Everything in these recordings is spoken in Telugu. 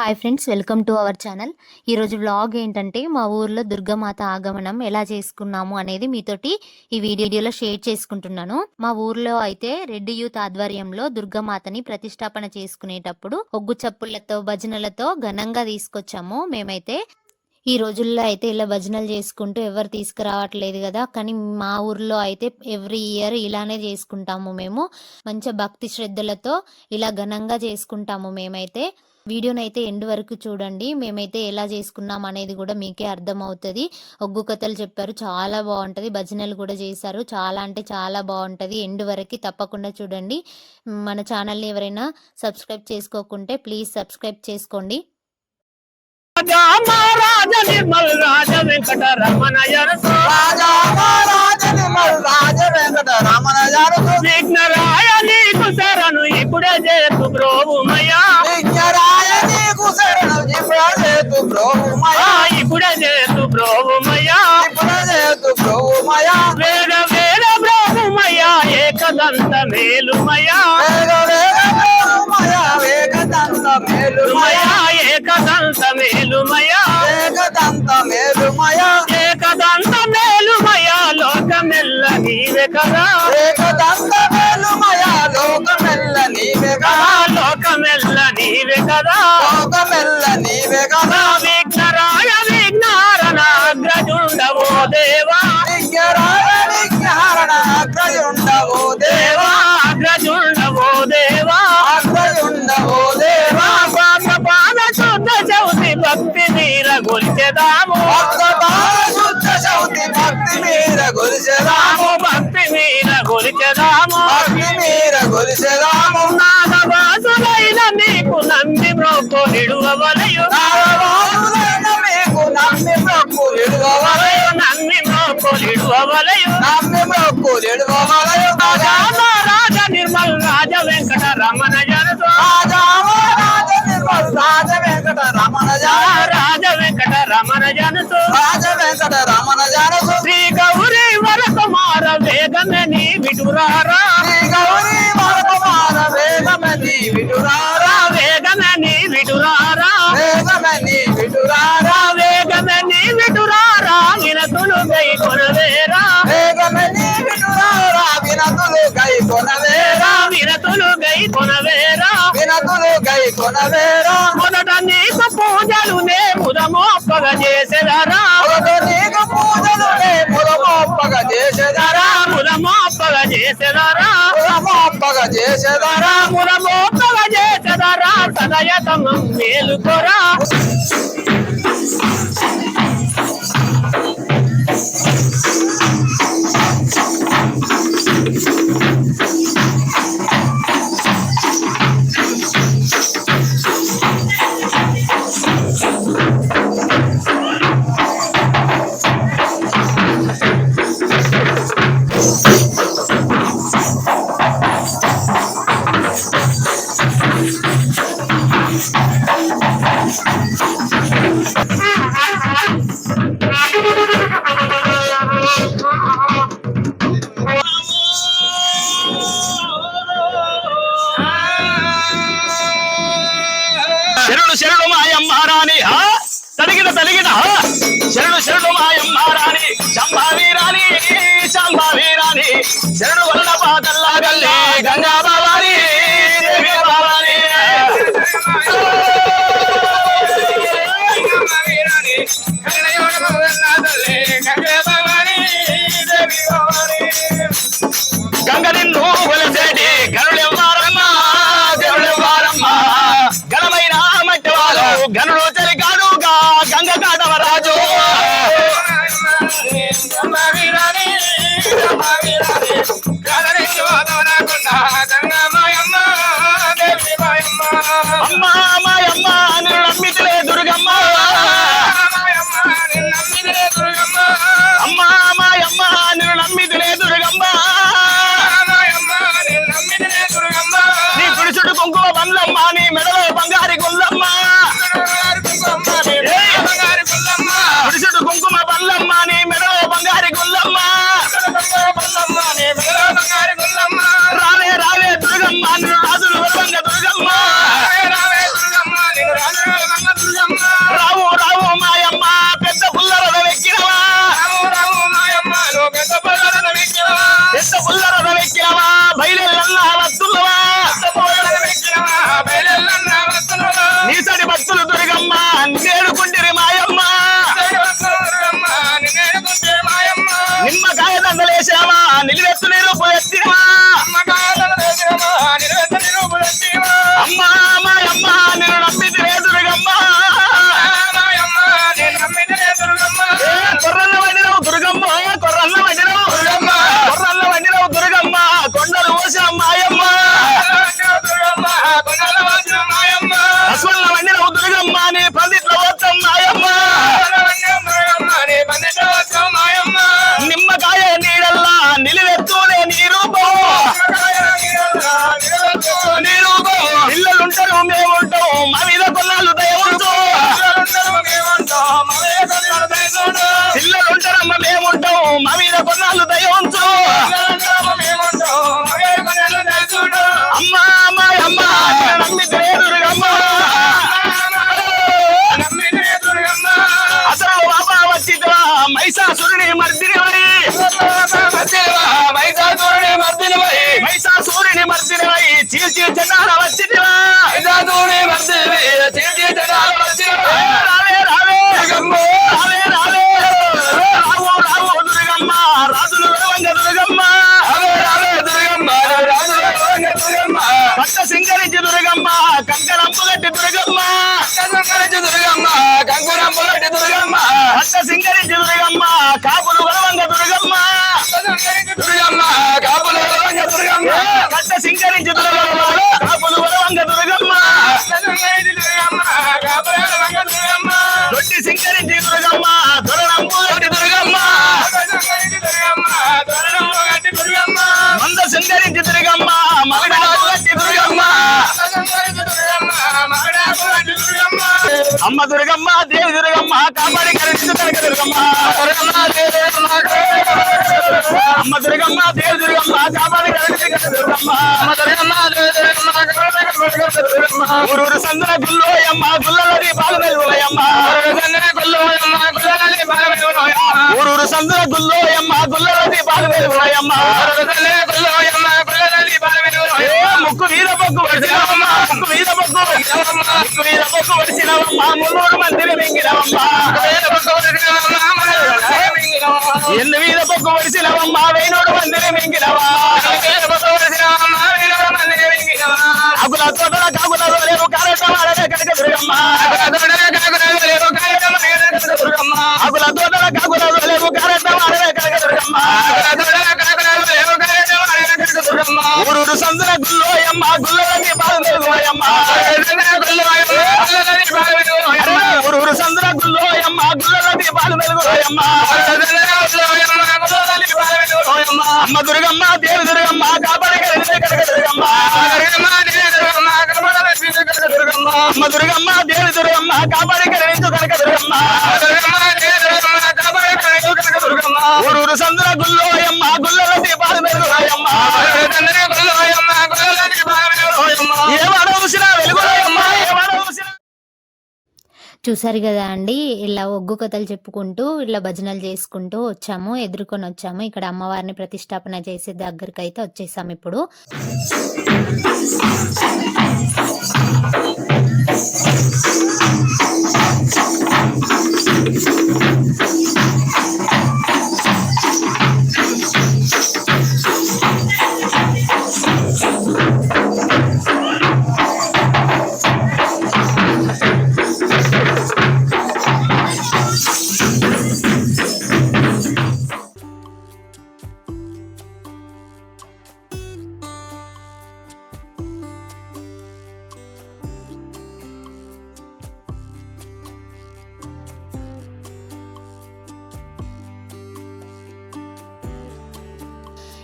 Hi friends, welcome to our channel. ఈరోజు వ్లాగ్ ఏంటంటే మా ఊర్లో దుర్గామాత ఆగమనం ఎలా చేసుకున్నాము అనేది మీతోటి ఈ వీడియోలో షేర్ చేసుకుంటున్నాను. మా ఊర్లో అయితే రెడ్ యూత్ ఆధ్వర్యంలో దుర్గామాతని ప్రతిష్టాపన చేసుకునేటప్పుడు ఒగ్గు చప్పుళ్లతో భజనలతో ఘనంగా తీసుకొచ్చాము. మేమైతే ఈ రోజుల్లో అయితే ఇలా భజనలు చేసుకుంటూ ఎవరు తీసుకురావట్లేదు కదా, కానీ మా ఊర్లో అయితే ఎవ్రీ ఇయర్ ఇలానే చేసుకుంటాము. మేము మంచి భక్తి శ్రద్ధలతో ఇలా ఘనంగా చేసుకుంటాము. మేమైతే వీడియోనైతే ఎండ్ వరకు చూడండి. మేమైతే ఎలా చేసుకున్నాం అనేది కూడా మీకే అర్థమవుతుంది. ఒగ్గు కథలు చెప్పారు, చాలా బాగుంటుంది. భజనలు కూడా చేశారు, చాలా అంటే చాలా బాగుంటుంది. ఎండ్ వరకు తప్పకుండా చూడండి. మన ఛానల్ని ఎవరైనా సబ్స్క్రైబ్ చేసుకోకుంటే ప్లీజ్ సబ్స్క్రైబ్ చేసుకోండి. రాజ నిర్మల్ రాజ వెంకట రమణ విఘ్నరాయ నీకు శరణు ఇప్పుడే చేతు బ్రోవుమయ్యా, ఇప్పుడే చేతు బ్రోవుమయ్యా, వేద వేద బ్రోవుమయ్యా, ఏకదంత మేలుమయ్యా, ఏకదంత మేలుమయ్యా, ఏకదంత మేలుమయ్యా, లోకమెల్ల నీవే కదా, ఏకదంత మేలుమయ్యా, లోకమెల్ల నీవే కదా, లోకమెల్ల నీవే కదా, లోకమెల్ల నీవే కదా. విఘ్నరాయ విఘ్నారణ అగ్రజుండవో దేవా, విఘ్నరాయ విఘ్నారణ అగ్రజుండవో దేవా, అగ్రజుండవో దేవా, అగ్రజుండవో దేవా. పాద శుద్ధ చౌతి భక్తి మీర గొలిచెదాము, శుద్ధ చౌతి భక్తి మీర గొలిచెదాము, భక్తి మీర గొలిచెదాము, భక్తి మీర గొలిచెదాము. నాదవాసులైన నీకు నమ్మి మ్రోకు నిడువవలయు, నాదవాసులైన మీకు నమ్మి మ్రోకు నిడువవలయు, నమ్మి మ్రోకు నిడువవలయు, నమ్మి మ్రోకు నిడువవలయు. రాజ నిర్మల్ రాజ వెంకట రమణ జనతో, రాజ వెంకట రమణ రాజ వెంకట రమణ జనతో, రాజ వెంకట రమణ జనతో. శ్రీ గౌరీ వరకుమార వేగమే నీ విటురారా, శ్రీ గౌరీ వరకుమార వేగమే నీ విటురారా, వేగమే నీ విటురారా, వేగమే నీ విటురారా, వేగమే నీ విటురారా, వినతులు గై కొనవేరా, వేగమే నీ విటురారా, వినతులు గై కొనవేరా, వినతులు గై కొనవేరా, వినతులు గై కొనవేరా. మొదట నీకు పూజలు నే ముదమోప్పగా చేసేదారా, నీకు పూజలు నే ముదమోప్పగా చేసేదారా, ముదమోప్పగా చేసేదారా, ముదమోప్పగా చేసేదారా, ముదమోప్పగా చేసేదారా. సదయతమం మేలుకోరా, శరణు శరణు మాయమ్మారాణి తలిగిన తలిగిన శరణు శరణు మాయమ్మారాణి, శంభావీరాణి శంభావీరాణి, శరణు వల్ల పాదల్లాగల్లే గంగా బావాని దేవి బావాని, గంగ నిన్ను కొలిసేటి గనులెవ్వారమ్మా, దేవుడెవ్వారమ్మా, ఘనమైన మట్టి వాళ్ళు గనుడు చలిగాడుగా గంగ కాటవరాజు, గంగ దుర్గమ్మ నేడుకుంటిరి మాయమ్మ నిమ్మకాయ దండలేసావా నిలువెత్తు నిరూపు ఎత్తివా అమ్మా మాయమ్మ నేను నమ్మితిరే దుర్గమ్మ కొర్రల్ల వండినవు దుర్గమ్మ కొర్రల్ల వండినవు దుర్గమ్మ కొర్రల్ల వండినవు దుర్గమ్మ కొండలు పోసా మాయమ్మ అశ్వల్ల వండినవు దుర్గమ్మ నీ పందిట్లో వచ్చాం మాయమ్మ నిమ్మకాయ నీడల్లా నిలువెత్తునే నీ రూపం నీ రూపం పిల్లలుంటారు మేముంటాం మా మీద కొన్నాళ్ళు దయవుంటూ పిల్లలుంటారమ్మ మేముంటాం మా మీద కొన్నాళ్ళు దయవుంచు అమ్మా మాయమ్మ నమ్మితే దుర్గమ్మ అసలు బాబా వచ్చిదివా మైసాసురుని మర్దినివై మైసాసురుని మర్దినివై చీల్చి జనాల వచ్చిదివా రావే రావే రావే రావే రావు రావు దుర్గమ్మ రాజులు వెలవంగ దుర్గమ్మ పట్ట సింగరించి దుర్గమ్మ కంకరంపుగట్టి దుర్గమ్మ పట్ట సింగరించి దుర్గమ్మ కాపులు వెలవంగ దుర్గమ్మ కట్ట సింగరించి దుర్గమ్మ కాపులు వెలవంగ దుర్గమ్మ దొడ్డి సింగరించి దుర్గమ్మ దొరనంపుగట్టి దుర్గమ్మ మంద సింగరించి దుర్గమ్మ మగడాపుగట్టి దుర్గమ్మ అమ్మ దుర్గమ్మ దేవి దుర్గమ్మ కాపాడి కరెక్ట్ కనుక దుర్గమ్మ అమ్మ దుర్గమ్మ దేవి దుర్గమ్మ కాపాడి కరెక్ట్ కనుక దుర్గమ్మ ఊరూరు సందన గుల్లోయమ్మ గుల్లలది పాలు వెలుగులయమ్మ ఊరూరు సందన గుల్లోయమ్మ గుల్లలది పాలు వెలుగులయమ్మ ముక్కు మీద పొక్కు వడిసినవమ్మ ముక్కు మీద పొక్కు ముక్కు మీద పొక్కు వడిసినవమ్మ మున్నూరు మందిని మింగినవమ్మ ఎన్ని మీద పొక్కు వడిసినవమ్మ వేణూరు మందిని మింగినవా అకుల తోటల కాకుల రేపు కారట వాడనే కనుక దుర్గమ్మ అకుల తోటల కాకుల రేపు కారట వాడనే కనుక దుర్గమ్మ ఊరూరు సందన గుల్లోయమ్మ గుల్లలన్నీ బాలు వెలుగులయమ్మ ఊరూరు సందన గుల్లోయమ్మ గుల్లలన్నీ బాలు వెలుగులయమ్మ అమ్మ దుర్గమ్మ దేవి దుర్గమ్మ కాపాడి కనుక దుర్గమ్మ అమ్మ దుర్గమ్మ దేవి దుర్గమ్మ కాపాడి కనుక దుర్గమ్మ ఊరూరు సందన గుల్లోయమ్మ గుల్లలన్నీ బాలు వెలుగులయమ్మ ఏవాడ చూసినా వెలుగులయమ్మ ఏవాడ చూసినా. చూసారు కదా అండి, ఇలా ఒగ్గు కథలు చెప్పుకుంటూ ఇలా భజనలు చేసుకుంటూ వచ్చాము, ఎదుర్కొని వచ్చాము. ఇక్కడ అమ్మవారిని ప్రతిష్టాపన చేసే దగ్గరికి అయితే వచ్చేసాము ఇప్పుడు.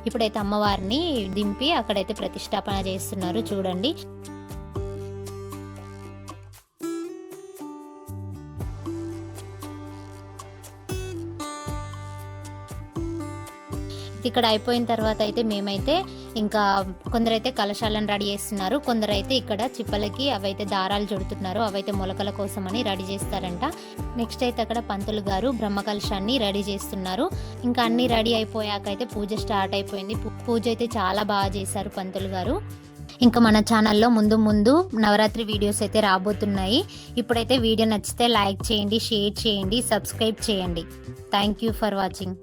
ఇప్పుడైతే అమ్మవారిని దింపి అక్కడైతే ప్రతిష్టాపన చేస్తున్నారు చూడండి. ఇక్కడ అయిపోయిన తర్వాత అయితే మేమైతే ఇంకా కొందరైతే కలశాలను రెడీ చేస్తున్నారు, కొందరైతే ఇక్కడ చిప్పలకి అవైతే దారాలు చుడుతున్నారు, అవైతే మొలకల కోసం అని రెడీ చేస్తారంట. నెక్స్ట్ అయితే అక్కడ పంతులు గారు బ్రహ్మ కలశాన్ని రెడీ చేస్తున్నారు. ఇంకా అన్ని రెడీ అయిపోయాక అయితే పూజ స్టార్ట్ అయిపోయింది. పూజ అయితే చాలా బాగా చేశారు పంతులు గారు. ఇంకా మన ఛానల్లో ముందు నవరాత్రి వీడియోస్ అయితే రాబోతున్నాయి. ఇప్పుడైతే వీడియో నచ్చితే లైక్ చేయండి, షేర్ చేయండి, సబ్స్క్రైబ్ చేయండి. Thank you for watching.